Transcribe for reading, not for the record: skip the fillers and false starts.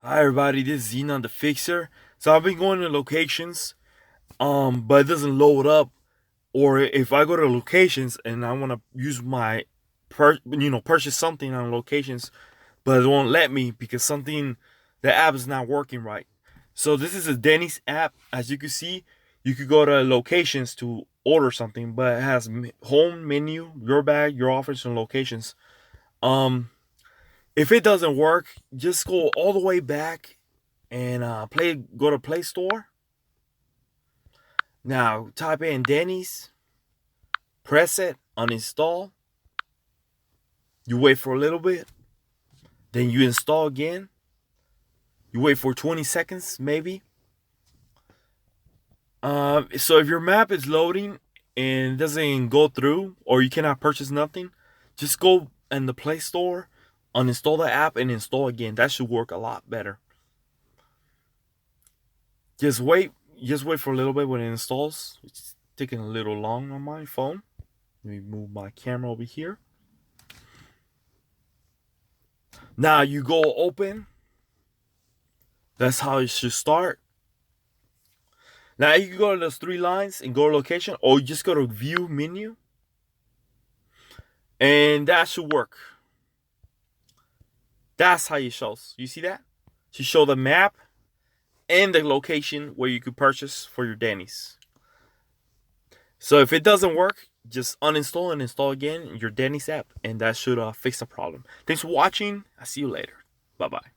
Hi everybody, this is Xenon the Fixer. So I've been going to locations, but it doesn't load up. Or if I go to locations and I want to use my, purchase something on locations, but it won't let me because the app is not working right. So this is a Denny's app. As you can see, you could go to locations to order something, but it has home menu, your bag, your offers, and locations. Um, if it doesn't work, just go all the way back and go to Play Store. Now type in Denny's, press it, uninstall. You wait for a little bit, then you install again. You wait for 20 seconds maybe. So if your map is loading and it doesn't go through, or you cannot purchase nothing, just go in the Play Store, uninstall the app, and install again. That should work a lot better. Just wait. Just wait for a little bit when it installs. It's taking a little long on my phone. Let me move my camera over here. Now you go open. That's how it should start. Now you can go to those three lines and go to location, or you just go to view menu. And that should work. That's how it shows. You see that? You show the map and the location where you could purchase for your Denny's. So if it doesn't work, just uninstall and install again your Denny's app, and that should fix the problem. Thanks for watching. I'll see you later. Bye bye.